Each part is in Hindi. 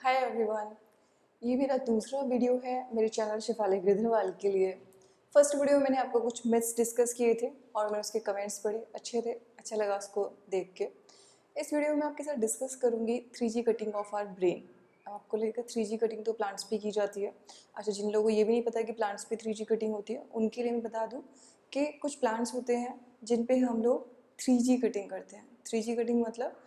Hi everyone. ये मेरा दूसरा वीडियो है मेरे चैनल शिफाली गिरधरवाल के लिए। फर्स्ट वीडियो में मैंने आपको कुछ मिथ्स डिस्कस किए थे और मैंने उसके कमेंट्स पढ़े, अच्छे थे, अच्छा लगा उसको देख के। इस वीडियो में आपके साथ डिस्कस करूँगी 3G cutting of our brain. आपको लगेगा 3G कटिंग तो प्लांट्स पे की जाती है। अच्छा, जिन लोगों को ये भी नहीं पता कि प्लांट्स पे 3G कटिंग होती है, उनके लिए मैं बता दूँ कि कुछ प्लांट्स होते हैं जिन पे हम लोग 3G कटिंग करते हैं। 3G कटिंग मतलब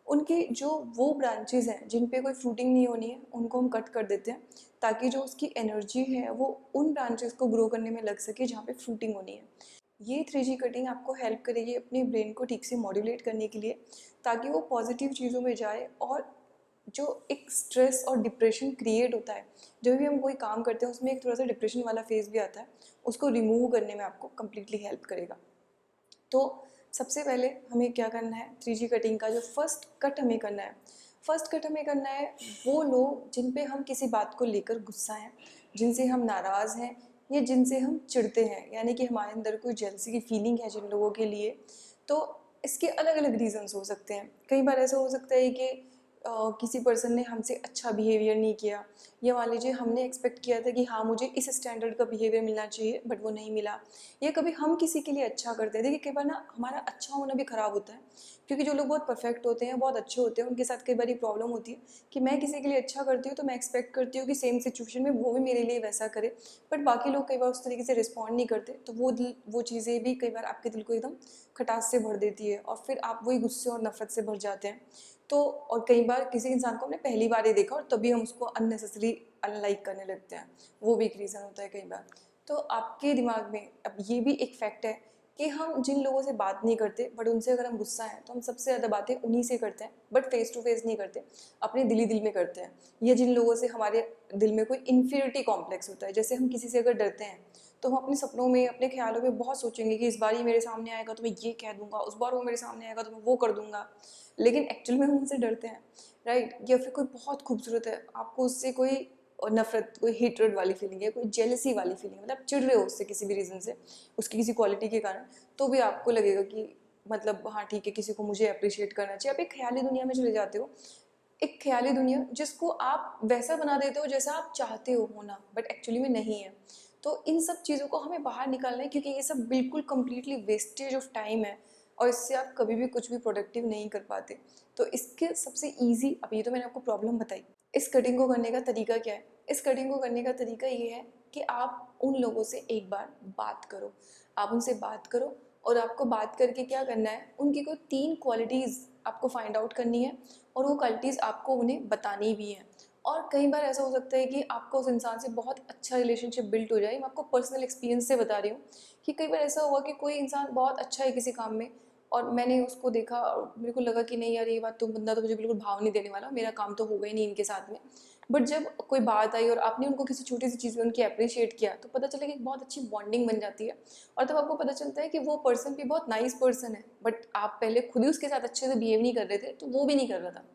उनके जो वो ब्रांचेस हैं जिन पे कोई फ्रूटिंग नहीं होनी है, उनको हम कट कर देते हैं ताकि जो उसकी एनर्जी है वो उन ब्रांचेस को ग्रो करने में लग सके जहाँ पे फ्रूटिंग होनी है। ये 3G कटिंग आपको हेल्प करेगी अपने ब्रेन को ठीक से मॉड्यूलेट करने के लिए, ताकि वो पॉजिटिव चीज़ों में जाए और जो एक स्ट्रेस और डिप्रेशन क्रिएट होता है जब भी हम कोई काम करते हैं, उसमें एक थोड़ा सा डिप्रेशन वाला फेज भी आता है, उसको रिमूव करने में आपको कम्प्लीटली हेल्प करेगा। तो सबसे पहले हमें क्या करना है, 3G कटिंग का जो फर्स्ट कट हमें करना है, फर्स्ट कट हमें करना है वो लोग जिन पे हम किसी बात को लेकर गुस्सा हैं, जिनसे हम नाराज़ हैं या जिनसे हम चिढ़ते हैं, यानी कि हमारे अंदर कोई जेलसी की फीलिंग है जिन लोगों के लिए। तो इसके अलग अलग रीजंस हो सकते हैं। कई बार ऐसा हो सकता है कि किसी पर्सन ने हमसे अच्छा बिहेवियर नहीं किया, या मान लीजिए हमने एक्सपेक्ट किया था कि हाँ मुझे इस स्टैंडर्ड का बिहेवियर मिलना चाहिए बट वो नहीं मिला। या कभी हम किसी के लिए अच्छा करते हैं, देखिए कई बार ना हमारा अच्छा होना भी ख़राब होता है, क्योंकि जो लोग बहुत परफेक्ट होते हैं, बहुत अच्छे होते हैं, उनके साथ कई बार प्रॉब्लम होती है कि मैं किसी के लिए अच्छा करती हूँ तो मैं एक्सपेक्ट करती हूँ कि सेम सिचुएशन में वो भी मेरे लिए वैसा करे, बट बाकी लोग कई बार उस तरीके से रिस्पॉन्ड नहीं करते, तो वो चीज़ें भी कई बार आपके दिल को एकदम खटास से भर देती है और फिर आप वही गुस्से और नफरत से भर जाते हैं। तो और कई बार किसी इंसान को हमने पहली बार ही देखा और तभी हम उसको अननेसेसरी अनलाइक करने लगते हैं, वो भी एक रीज़न होता है कई बार। तो आपके दिमाग में अब ये भी एक फैक्ट है कि हम जिन लोगों से बात नहीं करते बट उनसे अगर हम गुस्सा हैं तो हम सबसे ज़्यादा बातें उन्हीं से करते हैं, बट फेस टू फेस नहीं करते, अपने दिल ही दिल में करते हैं। या जिन लोगों से हमारे दिल में कोई इन्फीरियरिटी कॉम्प्लेक्स होता है, जैसे हम किसी से अगर डरते हैं तो हम अपने सपनों में, अपने ख्यालों में बहुत सोचेंगे कि इस बार ही मेरे सामने आएगा तो मैं ये कह दूंगा, उस बार वो मेरे सामने आएगा तो मैं वो कर दूंगा, लेकिन एक्चुअल में हम उनसे डरते हैं, राइट। या फिर कोई बहुत खूबसूरत है, आपको उससे कोई नफरत, कोई हेटरेड वाली फीलिंग है, कोई जेलसी वाली फीलिंग है, मतलब चिढ़ रहे हो उससे किसी भी रीज़न से, उसकी किसी क्वालिटी के कारण, तो भी आपको लगेगा कि मतलब हाँ ठीक है, किसी को मुझे अप्रिशिएट करना चाहिए। आप एक ख्याली दुनिया में चले जाते हो, एक ख्याली दुनिया जिसको आप वैसा बना देते हो जैसा आप चाहते हो होना, बट एक्चुअली में नहीं है। तो इन सब चीज़ों को हमें बाहर निकालना है, क्योंकि ये सब बिल्कुल कम्प्लीटली वेस्टेज ऑफ टाइम है और इससे आप कभी भी कुछ भी प्रोडक्टिव नहीं कर पाते। तो इसके सबसे ईजी, अब ये तो मैंने आपको प्रॉब्लम बताई, इस कटिंग को करने का तरीका क्या है। इस कटिंग को करने का तरीका ये है कि आप उन लोगों से एक बार बात करो, आप उनसे बात करो और आपको बात करके क्या करना है, उनकी कोई 3 क्वालिटीज़ आपको फाइंड आउट करनी है और वो क्वालिटीज़ आपको उन्हें बतानी भी है। और कई बार ऐसा हो सकता है कि आपको उस इंसान से बहुत अच्छा रिलेशनशिप बिल्ड हो जाए। मैं आपको पर्सनल एक्सपीरियंस से बता रही हूँ कि कई बार ऐसा हुआ कि कोई इंसान बहुत अच्छा है किसी काम में और मैंने उसको देखा और मेरे को लगा कि नहीं यार, ये बात तो बंदा तो मुझे बिल्कुल भाव नहीं देने वाला, मेरा काम तो होगा ही नहीं इनके साथ में। बट जब कोई बात आई और आपने उनको किसी छोटी सी चीज़ में उनकी अप्रिशिएट किया, तो पता चला कि एक बहुत अच्छी बॉन्डिंग बन जाती है। और तब आपको पता चलता है कि वो पर्सन भी बहुत नाइस पर्सन है, बट आप पहले खुद ही उसके साथ अच्छे से बिहेव नहीं कर रहे थे, तो वो भी नहीं कर रहा था।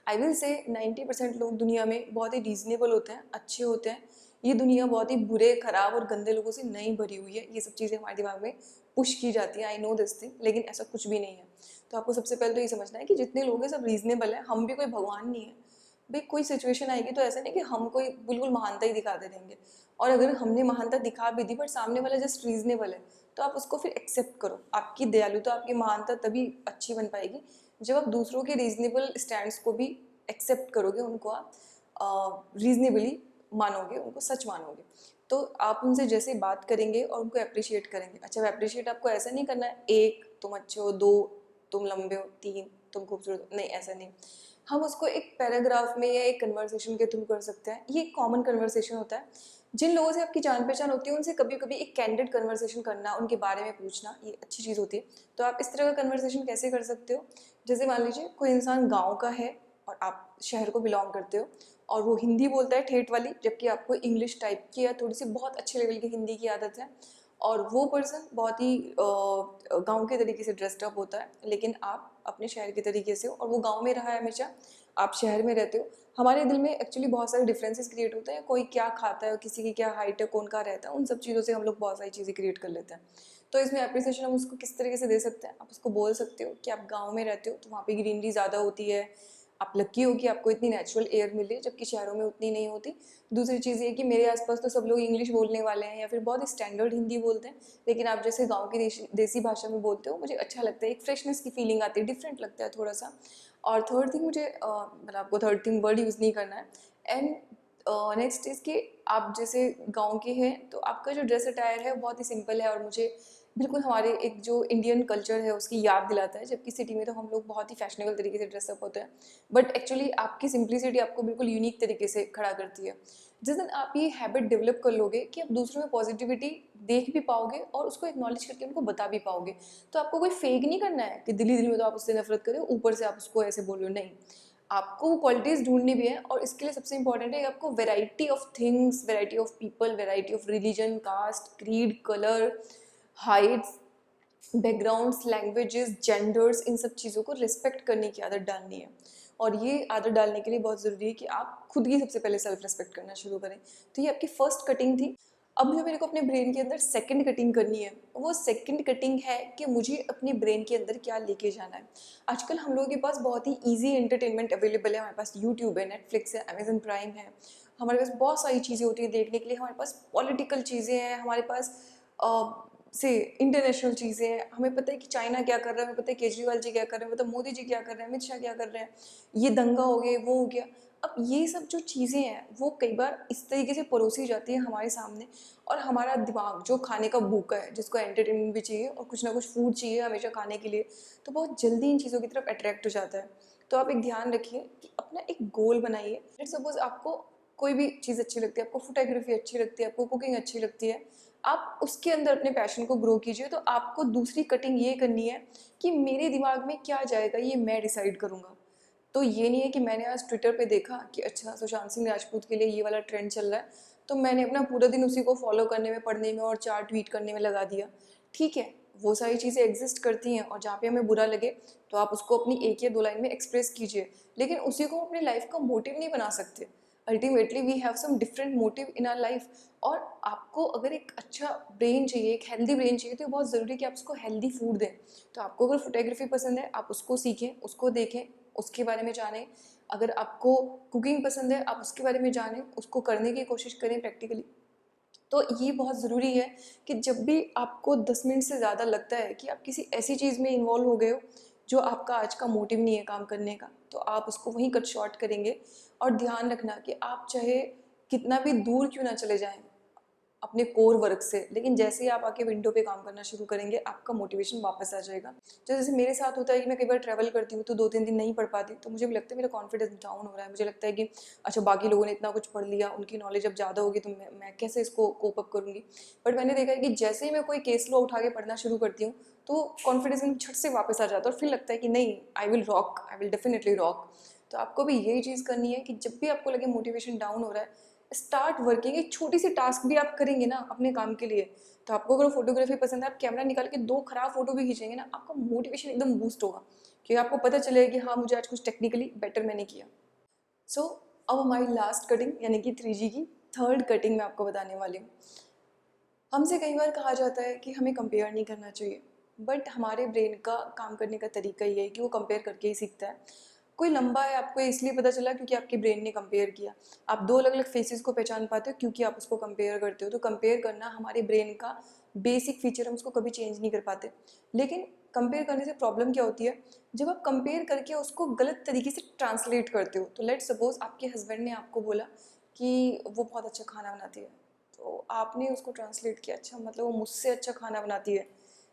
आई विल से 90% लोग दुनिया में बहुत ही रीजनेबल होते हैं, अच्छे होते हैं। ये दुनिया बहुत ही बुरे, खराब और गंदे लोगों से नहीं भरी हुई है। ये सब चीज़ें हमारे दिमाग में पुश की जाती है, आई नो दिस थिंग, लेकिन ऐसा कुछ भी नहीं है। तो आपको सबसे पहले तो ये समझना है कि जितने लोग हैं सब रीजनेबल हैं, हम भी कोई भगवान नहीं है। भाई कोई सिचुएशन आएगी तो ऐसा नहीं कि हम कोई बिल्कुल महानता ही दिखाते रहेंगे, और अगर हमने महानता दिखा भी दी बट सामने वाला जस्ट रीजनेबल है, तो आप उसको फिर एक्सेप्ट करो। आपकी दयालुता, आपकी महानता तभी अच्छी बन पाएगी जब आप दूसरों के रीजनेबल स्टैंड्स को भी एक्सेप्ट करोगे, उनको आप रीजनेबली मानोगे, उनको सच मानोगे। तो आप उनसे जैसे बात करेंगे और उनको अप्रिशिएट करेंगे। अच्छा, अप्रिशिएट आपको ऐसा नहीं करना है 1 तुम अच्छे हो, 2 तुम लंबे हो, 3 तुम खूबसूरत हो, नहीं ऐसा नहीं। हम उसको एक पैराग्राफ में या एक कन्वर्सेशन के थ्रू कर सकते हैं। ये एक कॉमन कन्वर्सेशन होता है। जिन लोगों से आपकी जान पहचान होती है उनसे कभी कभी एक कैंडिड कन्वर्सेशन करना, उनके बारे में पूछना, ये अच्छी चीज़ होती है। तो आप इस तरह का कन्वर्सेशन कैसे कर सकते हो, जैसे मान लीजिए कोई इंसान गांव का है और आप शहर को बिलोंग करते हो, और वो हिंदी बोलता है ठेठ वाली, जबकि आपको इंग्लिश टाइप की या थोड़ी सी बहुत अच्छे लेवल की हिंदी की आदत है। और वो पर्सन बहुत ही गांव के तरीके से ड्रेस्ड अप होता है, लेकिन आप अपने शहर के तरीके से हो, और वो गांव में रहा है हमेशा, आप शहर में रहते हो। हमारे दिल में एक्चुअली बहुत सारे डिफरेंसेस क्रिएट होते हैं, कोई क्या खाता है, किसी की क्या हाइट है, कौन कहाँ रहता है, उन सब चीज़ों से हम लोग बहुत सारी चीज़ें क्रिएट कर लेते हैं। तो इसमें अप्रिसिएशन हम उसको किस तरीके से दे सकते हैं, आप उसको बोल सकते हो कि आप गांव में रहते हो तो वहाँ पे ग्रीनरी ज़्यादा होती है, आप लकी हो कि आपको इतनी नेचुरल एयर मिल रही है, जबकि शहरों में उतनी नहीं होती। दूसरी चीज़ ये कि मेरे आसपास तो सब लोग इंग्लिश बोलने वाले हैं या फिर बहुत स्टैंडर्ड हिंदी बोलते हैं, लेकिन आप जैसे गाँव की देसी भाषा में बोलते हो, मुझे अच्छा लगता है, एक फ्रेशनेस की फीलिंग आती है, डिफरेंट लगता है थोड़ा सा। और थर्ड थिंग मुझे मतलब आपको थर्ड थिंग वर्ड यूज़ नहीं करना है। एंड नेक्स्ट इज़ कि आप जैसे गांव के हैं तो आपका जो ड्रेस अटायर है वो बहुत ही सिंपल है और मुझे बिल्कुल हमारे एक जो इंडियन कल्चर है उसकी याद दिलाता है, जबकि सिटी में तो हम लोग बहुत ही फैशनेबल तरीके से ड्रेसअप होते हैं, बट एक्चुअली आपकी सिंप्लिसिटी आपको बिल्कुल यूनिक तरीके से खड़ा करती है। जिस दिन आप ये हैबिट डेवलप कर लोगे कि आप दूसरों में पॉजिटिविटी देख भी पाओगे और उसको एक्नॉलेज करके उनको बता भी पाओगे, तो आपको कोई फेक नहीं करना है कि दिल्ली दिल में तो आप उससे नफरत करें, ऊपर से आप उसको ऐसे बोलो, नहीं। आपको वो क्वालिटीज़ ढूंढनी भी है और इसके लिए सबसे इंपॉर्टेंट है कि आपको variety of things, variety of people, variety of religion, caste, creed, colour, heights, backgrounds, languages, genders, इन सब चीज़ों को रिस्पेक्ट करने की आदत डालनी है। और ये आदत डालने के लिए बहुत ज़रूरी है कि आप खुद की सबसे पहले सेल्फ रिस्पेक्ट करना शुरू करें। तो ये आपकी फर्स्ट कटिंग थी। अब जो मेरे को अपने ब्रेन के अंदर सेकंड कटिंग करनी है, वो सेकंड कटिंग है कि मुझे अपने ब्रेन के अंदर क्या लेके जाना है। आजकल हम लोगों के पास बहुत ही ईजी एंटरटेनमेंट अवेलेबल है, हमारे पास यूट्यूब है, नेटफ्लिक्स है, अमेजन प्राइम है, हमारे पास बहुत सारी चीज़ें होती हैं देखने के लिए, हमारे पास पॉलिटिकल चीज़ें हैं, हमारे पास से इंटरनेशनल चीज़ें हैं, हमें पता है कि चाइना क्या कर रहा है, हमें पता है केजरीवाल जी क्या कर रहे हैं, मतलब मोदी जी क्या कर रहे हैं, अमित शाह क्या कर रहे हैं, ये दंगा हो गया, वो हो गया। अब ये सब जो चीज़ें हैं वो कई बार इस तरीके से परोसी जाती है हमारे सामने, और हमारा दिमाग जो खाने का भूखा है, जिसको एंटरटेनमेंट भी चाहिए और कुछ ना कुछ फूड चाहिए हमेशा खाने के लिए, तो बहुत जल्दी इन चीज़ों की तरफ अट्रैक्ट हो जाता है। तो आप एक ध्यान रखिए कि अपना एक गोल बनाइए। लेट्स सपोज आपको कोई भी चीज़ अच्छी लगती है, आपको फोटोग्राफी अच्छी लगती है, आपको कुकिंग अच्छी लगती है, आप उसके अंदर अपने पैशन को ग्रो कीजिए। तो आपको दूसरी कटिंग ये करनी है कि मेरे दिमाग में क्या जाएगा ये मैं डिसाइड करूँगा। तो ये नहीं है कि मैंने आज ट्विटर पे देखा कि अच्छा सुशांत सिंह राजपूत के लिए ये वाला ट्रेंड चल रहा है, तो मैंने अपना पूरा दिन उसी को फॉलो करने में, पढ़ने में और 4 ट्वीट करने में लगा दिया। ठीक है, वो सारी चीज़ें एग्जिस्ट करती हैं और जहाँ पे हमें बुरा लगे तो आप उसको अपनी 1 या 2 लाइन में एक्सप्रेस कीजिए, लेकिन उसी को अपनी लाइफ का मोटिव नहीं बना सकते। Ultimately we have some different motive in our life. और आपको अगर एक अच्छा ब्रेन चाहिए, एक हेल्दी ब्रेन चाहिए, तो बहुत ज़रूरी है कि आप उसको हेल्दी फूड दें। तो आपको अगर फोटोग्राफी पसंद है, आप उसको सीखें, उसको देखें, उसके बारे में जानें। अगर आपको कुकिंग पसंद है, आप उसके बारे में जानें, उसको करने की कोशिश करें प्रैक्टिकली। तो ये बहुत ज़रूरी है कि जब भी आपको 10 मिनट से ज़्यादा लगता है कि आप किसी ऐसी चीज़ में इन्वॉल्व हो गए हो जो आपका आज का मोटिव नहीं है काम करने का, तो आप उसको वहीं कट शॉर्ट करेंगे। और ध्यान रखना कि आप चाहे कितना भी दूर क्यों ना चले जाएं अपने कोर वर्क से, लेकिन जैसे ही आप आके विंडो पे काम करना शुरू करेंगे आपका मोटिवेशन वापस आ जाएगा। तो जैसे मेरे साथ होता है कि मैं कई बार ट्रैवल करती हूँ तो 2-3 दिन नहीं पढ़ पाती, तो मुझे भी लगता है मेरा कॉन्फिडेंस डाउन हो रहा है, मुझे लगता है कि अच्छा बाकी लोगों ने इतना कुछ पढ़ लिया, उनकी नॉलेज अब ज़्यादा होगी, तो मैं कैसे इसको कोप अप करूँगी। बट मैंने देखा है कि जैसे ही मैं कोई केस लॉ उठा के पढ़ना शुरू करती हूँ तो कॉन्फिडेंस झट से वापस आ जाता है और फिर लगता है कि नहीं, I will rock, I will definitely rock. तो आपको भी यही चीज़ करनी है कि जब भी आपको लगे मोटिवेशन डाउन हो रहा है, स्टार्ट वर्किंग। एक छोटी सी टास्क भी आप करेंगे ना अपने काम के लिए, तो आपको अगर फोटोग्राफी पसंद है, आप कैमरा निकाल के 2 खराब फोटो भी खींचेंगे ना, आपका मोटिवेशन एकदम बूस्ट होगा, क्योंकि आपको पता चलेगा कि हाँ मुझे आज कुछ टेक्निकली बेटर मैंने किया। सो अब हमारी लास्ट कटिंग यानी कि 3G की थर्ड कटिंग मैं आपको बताने वाली हूँ। हमसे कई बार कहा जाता है कि हमें कंपेयर नहीं करना चाहिए, बट हमारे ब्रेन का काम करने का तरीका ये है कि वो कंपेयर करके ही सीखता है। कोई लंबा है आपको इसलिए पता चला क्योंकि आपके ब्रेन ने कंपेयर किया। आप 2 अलग अलग फेसेस को पहचान पाते हो क्योंकि आप उसको कंपेयर करते हो। तो कंपेयर करना हमारे ब्रेन का बेसिक फीचर, हम उसको कभी चेंज नहीं कर पाते। लेकिन कंपेयर करने से प्रॉब्लम क्या होती है, जब आप कंपेयर करके उसको गलत तरीके से ट्रांसलेट करते हो। तो लेट सपोज आपके हस्बैंड ने आपको बोला कि वो बहुत अच्छा खाना बनाती है, तो आपने उसको ट्रांसलेट किया अच्छा मतलब वो मुझसे अच्छा खाना बनाती है।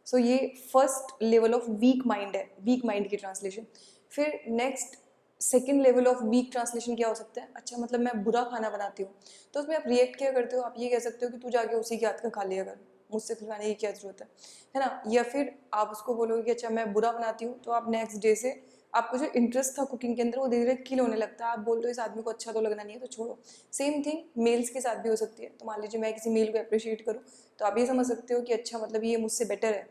सो ये first level of weak mind है, वीक माइंड की ट्रांसलेशन। फिर next second level of weak translation क्या हो सकता है, अच्छा मतलब मैं बुरा खाना बनाती हूँ। तो उसमें आप रिएक्ट क्या करते हो, आप ये कह सकते हो कि तू जाके उसी के हाथ का खा लिया कर, मुझसे खिलवाने की क्या जरूरत है ना। या फिर आप उसको बोलोगे कि अच्छा मैं बुरा बनाती हूँ, तो आप नेक्स्ट डे से आपको जो इंटरेस्ट था कुकिंग के अंदर वो धीरे धीरे किल होने लगता है। आप बोलते हो इस आदमी को अच्छा तो लगना नहीं है तो छोड़ो। सेम थिंग मेल्स के साथ भी हो सकती है। तो मान लीजिए मैं किसी मेल को अप्रिशिएट करूँ, तो आप ये समझ सकते हो कि अच्छा मतलब ये मुझसे बेटर है।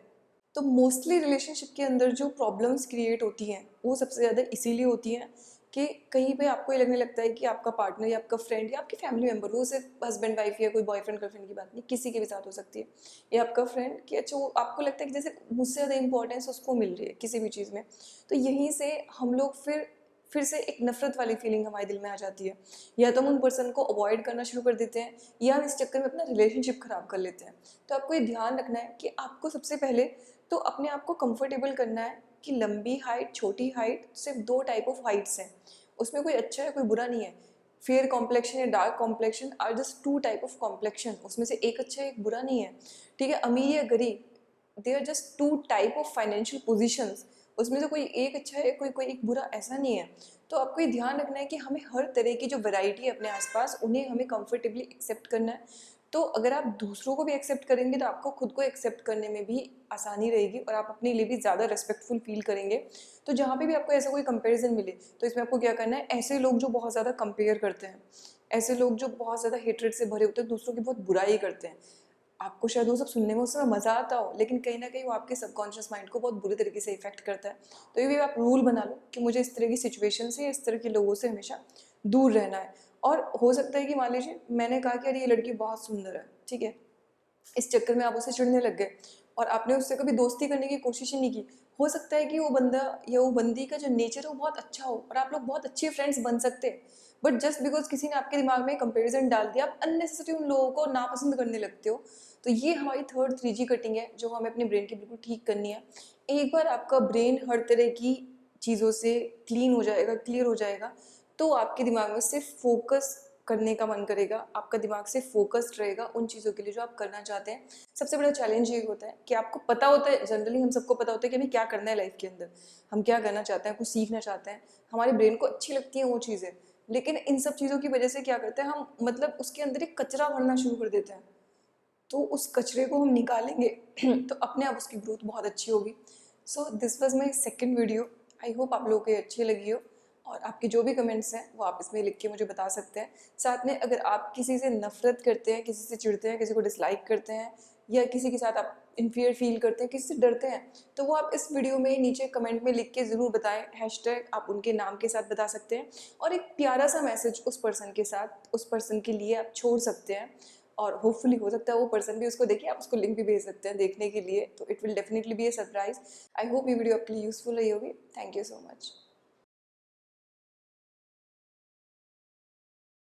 तो मोस्टली रिलेशनशिप के अंदर जो प्रॉब्लम्स क्रिएट होती हैं वो सबसे ज़्यादा इसीलिए होती हैं कि कहीं पे आपको ये लगने लगता है कि आपका पार्टनर या आपका फ्रेंड या आपकी फैमिली मेम्बर, वो सिर्फ हस्बैंड वाइफ या कोई बॉयफ्रेंड गर्लफ्रेंड की बात नहीं, किसी के भी साथ हो सकती है, या आपका फ्रेंड कि अच्छा वो आपको लगता है कि जैसे मुझसे ज़्यादा इंपॉर्टेंस उसको मिल रही है किसी भी चीज़ में। तो यहीं से हम लोग फिर फिर से एक नफरत वाली फीलिंग हमारे दिल में आ जाती है, या तो हम उन पर्सन को अवॉइड करना शुरू कर देते हैं या हम इस चक्कर में अपना रिलेशनशिप खराब कर लेते हैं। तो आपको ये ध्यान रखना है कि आपको सबसे पहले तो अपने आप को कंफर्टेबल करना है कि लंबी हाइट, छोटी हाइट, सिर्फ 2 टाइप ऑफ हाइट्स हैं, उसमें कोई अच्छा है कोई बुरा नहीं है। फेयर कॉम्प्लेक्शन या dark complexion are just 2 type of complexion, उसमें से एक अच्छा है एक बुरा नहीं है, ठीक है। अमीर या गरीब, they are just 2 type of financial positions, उसमें से कोई एक अच्छा है कोई एक बुरा, ऐसा नहीं है। तो आपको ये ध्यान रखना है कि हमें हर तरह की जो वैरायटी है अपने आसपास उन्हें हमें कंफर्टेबली एक्सेप्ट करना है। तो अगर आप दूसरों को भी एक्सेप्ट करेंगे तो आपको खुद को एक्सेप्ट करने में भी आसानी रहेगी और आप अपने लिए भी ज़्यादा रेस्पेक्टफुल फील करेंगे। तो जहाँ पे भी आपको ऐसा कोई कंपैरिजन मिले तो इसमें आपको क्या करना है, ऐसे लोग जो बहुत ज़्यादा कंपेयर करते हैं, ऐसे लोग जो बहुत ज़्यादा हेट्रेड से भरे होते हैं, दूसरों की बहुत बुराई करते हैं, आपको शायद वो सब सुनने में उस समय मज़ा आता हो, लेकिन कहीं ना कहीं वो आपके सबकॉन्शियस माइंड को बहुत बुरी तरीके से इफेक्ट करता है। तो ये भी आप रूल बना लो कि मुझे इस तरह की सिचुएशन से, इस तरह के लोगों से हमेशा दूर रहना है। और हो सकता है कि मान लीजिए मैंने कहा कि अरे ये लड़की बहुत सुंदर है, ठीक है, इस चक्कर में आप उसे चिढ़ने लग गए और आपने उससे कभी दोस्ती करने की कोशिश ही नहीं की। हो सकता है कि वो बंदा या वो बंदी का जो नेचर है वो बहुत अच्छा हो और आप लोग बहुत अच्छे फ्रेंड्स बन सकते हैं, बट जस्ट बिकॉज किसी ने आपके दिमाग में कंपैरिजन डाल दिया, आप अननेसेसरी उन लोगों को नापसंद करने लगते हो। तो ये हमारी थर्ड 3G कटिंग है जो हमें अपने ब्रेन की बिल्कुल ठीक करनी है। एक बार आपका ब्रेन हर तरह की चीज़ों से क्लीन हो जाएगा, क्लियर हो जाएगा, तो आपके दिमाग में सिर्फ फोकस करने का मन करेगा, आपका दिमाग से फोकस्ड रहेगा उन चीज़ों के लिए जो आप करना चाहते हैं। सबसे बड़ा चैलेंज ये होता है कि आपको पता होता है, जनरली हम सबको पता होता है कि हमें क्या करना है लाइफ के अंदर, हम क्या करना चाहते हैं, कुछ सीखना चाहते हैं, हमारे ब्रेन को अच्छी लगती हैं वो चीज़ें, लेकिन इन सब चीज़ों की वजह से क्या करते हैं हम, मतलब उसके अंदर एक कचरा भरना शुरू कर देते हैं। तो उस कचरे को हम निकालेंगे तो अपने आप उसकी ग्रोथ बहुत अच्छी होगी। So this was my second video. I hope आप लोगों को अच्छी लगी हो और आपके जो भी कमेंट्स हैं वो आप इसमें लिख के मुझे बता सकते हैं। साथ में अगर आप किसी से नफरत करते हैं, किसी से चिढ़ते हैं, किसी को डिसलाइक करते हैं या किसी के साथ आप इन्फीरियर फील करते हैं, किसी से डरते हैं, तो वो आप इस वीडियो में नीचे कमेंट में लिख के ज़रूर बताएं। हैशटैग आप उनके नाम के साथ बता सकते हैं और एक प्यारा सा मैसेज उस पर्सन के साथ, उस पर्सन के लिए आप छोड़ सकते हैं और होपफुली हो सकता है वो पर्सन भी उसको देखे, आप उसको लिंक भी भेज सकते हैं देखने के लिए। तो it will definitely be A surprise. I hope ये वीडियो आपके लिए यूजफुल रही होगी। Thank you so much.